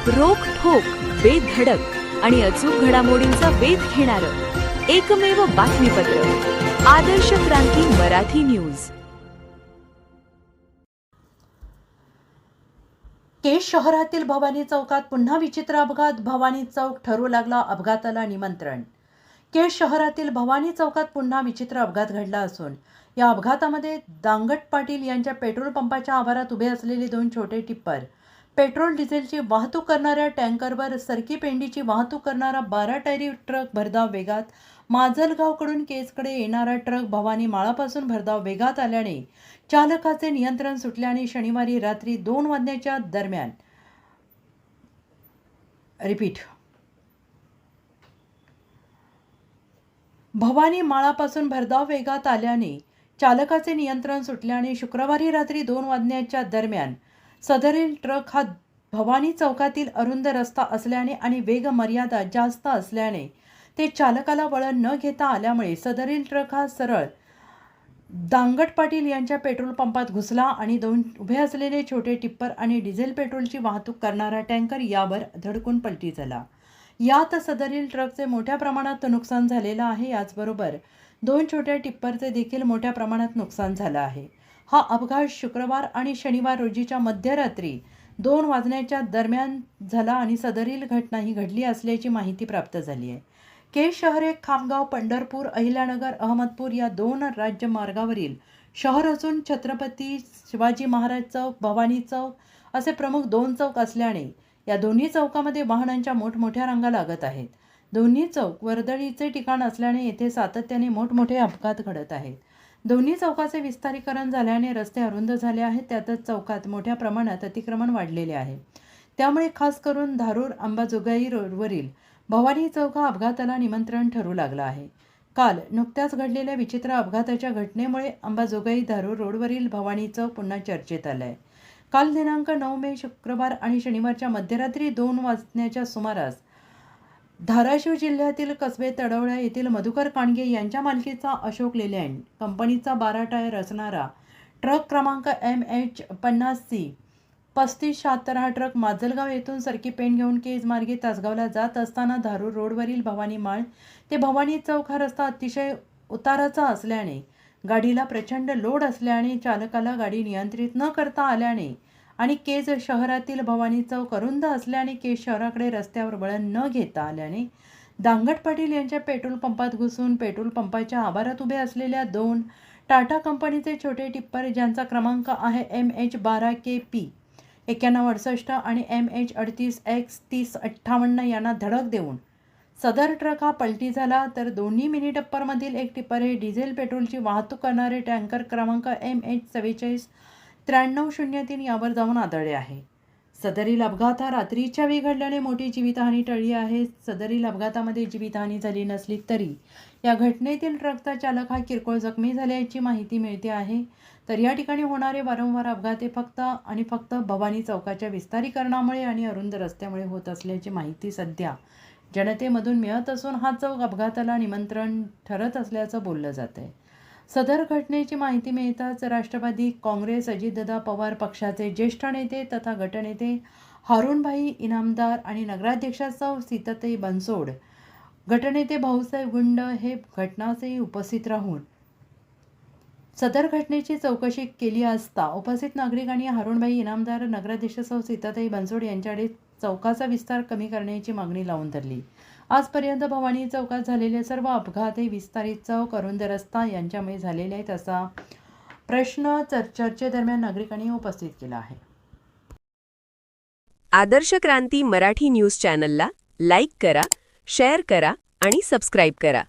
रोखठोक, बेधडक आणि अचूक घडामोडींचा वेध घेणारं एकमेव बातमीपत्र आदर्श क्रांती मराठी न्यूज। केज शहरातील भवानी चौकात पुन्हा विचित्र अपघात। भवानी चौक ठरू लागला अपघाताला निमंत्रण। केज शहरातील भवानी चौकात पुन्हा विचित्र अपघात घडला असून या अपघातामध्ये दांगट पाटील यांच्या पेट्रोल पंपाच्या आवारात उभे असलेले दोन छोटे टिप्पर, पेट्रोल डिझेलची वाहतूक करणाऱ्या टँकरवर सरकी पेंडीची वाहतूक करणारा 12 टायरी ट्रक भरधाव वेगात, माजलगावकडून केजकडे येणारा ट्रक भवानी माळापासून भरधाव वेगात आल्याने चालकाचे नियंत्रण सुटल्याने शनिवारी रात्री 2 वाजण्याच्या दरम्यान भवानी माळापासून भरधाव वेगात आल्याने चालकाचे नियंत्रण सुटल्याने शुक्रवारी रात्री 2 वाजण्याच्या दरम्यान सदरील ट्रक हा भवानी चौकातील अरुंद रस्ता असल्याने आणि वेग मर्यादा जास्त असल्याने ते चालकाला वळण न घेता आल्यामुळे सदरील ट्रक हा सरळ दांगट पाटील यांच्या पेट्रोल पंपात घुसला आणि दोन उभे असलेले छोटे टिप्पर आणि डिझेल पेट्रोलची वाहतूक करणारा टँकर यावर धडकून पलटी झाला। यात सदरील ट्रकचे मोठ्या प्रमाणात नुकसान झालेलं आहे। याचबरोबर 2 छोट्या टिप्परचे देखील मोठ्या प्रमाणात नुकसान झालं आहे। हा अपघात शुक्रवार आणि शनिवार रोजीच्या मध्यरात्री 2 वाजण्याच्या दरम्यान झाला आणि सदरील घटना ही घडली असल्याची माहिती प्राप्त झाली आहे। केज शहर खामगाव, पंढरपूर, अहिल्यानगर, अहमदपूर या 2 राज्य मार्गावरील शहर असून छत्रपती शिवाजी महाराज चौक, भवानी चौक असे प्रमुख 2 चौक असल्याने या दोन्ही चौकामध्ये वाहनांच्या मोठमोठ्या रांगा लागत आहेत। दोन्ही चौक वर्दळीचे ठिकाण असल्याने येथे सातत्याने मोठमोठे अपघात घडत आहेत। दोन्ही चौकाचे विस्तारीकरण झाल्याने रस्ते अरुंद झाले आहेत। त्यातच चौकात मोठ्या प्रमाणात अतिक्रमण वाढलेले आहे। त्यामुळे खास करून धारूर अंबाजोगाई रोडवरील भवानी चौक हा अपघाताला निमंत्रण ठरू लागला आहे। काल नुकत्याच घडलेल्या विचित्र अपघाताच्या घटनेमुळे अंबाजोगाई धारूर रोडवरील भवानी चौक पुन्हा चर्चेत आला आहे। काल दिनांक 9 मे शुक्रवार आणि शनिवारच्या मध्यरात्री 2 वाजण्याच्या सुमारास धाराशिव जिल्ह्यातील कसबे तडवळा येथील मधुकर कांडगे यांच्या मालकीचा अशोक लेलँड कंपनीचा 12 टायर असणारा ट्रक क्रमांक MH50C 3576 हा ट्रक माजलगाव येथून सरकी पेंड घेऊन केज मार्गे तासगावला जात असताना धारूर रोडवरील भवानी माळ ते भवानी चौक हा रस्ता अतिशय उताराचा असल्याने गाडीला प्रचंड लोड असल्याने चालकाला गाडी नियंत्रित न करता आल्याने आणि केज शहरातील भवानी चौक अरुंद असल्याने केज शहराकडे रस्त्यावर वळण न घेता आल्याने दांगट पाटील यांच्या पेट्रोल पंपात घुसून पेट्रोल पंपाच्या आवारात उभे असलेल्या 2 टाटा कंपनीचे छोटे टिप्पर ज्यांचा क्रमांक आहे MH12KP 9168 आणि MH38X 3058 यांना धडक देऊन सदर ट्रक हा पलटी झाला। तर दोन्ही मिनी टप्परमधील एक टिप्पर हे डिझेल पेट्रोलची वाहतूक करणारे टँकर क्रमांक MH44 9303 यावर जाऊन आदळले आहे। सदरील अपघात हा रात्रीच्या वेळी घडल्याने मोठी जीवितहानी टळली आहे। सदरील अपघातामध्ये जीवितहानी झाली नसली तरी या घटनेतील ट्रकचा चालक हा किरकोळ जखमी झाल्याची माहिती मिळते आहे। तर या ठिकाणी होणारे वारंवार अपघात हे फक्त भवानी चौकाच्या विस्तारीकरणामुळे आणि अरुंद रस्त्यामुळे होत असल्याची माहिती सध्या जनतेमधून मिळत असून हा चौक अपघाताला निमंत्रण ठरत असल्याचं बोललं जात आहे। सदर घटनेची माहिती मिळताच राष्ट्रवादी काँग्रेस अजितदादा पवार पक्षाचे ज्येष्ठ नेते तथा गटनेते हारुणभाई इनामदार आणि नगराध्यक्षा सौ सीताताई बनसोड, गटनेते भाऊसाहेब गुंड हे घटनास्थळी उपस्थित राहून सदर घटनेची चौकशी केली असता उपस्थित नागरिकांनी हारुणभाई इनामदार, नगराध्यक्ष सौ सीताताई बनसोड यांच्याकडे चौकाचा विस्तार कमी करण्याची मागणी लावून धरली। आजपर्यंत भवानी चौकात झालेले सर्व अपघात हे विस्तारित चौक, अरुंद रस्ता यांच्यामुळे झालेले आहेत असा प्रश्न चर्चेदरम्यान नागरिकांनी उपस्थित केला आहे। आदर्श क्रांती मराठी न्यूज चॅनलला लाईक करा, शेअर करा आणि सबस्क्राईब करा।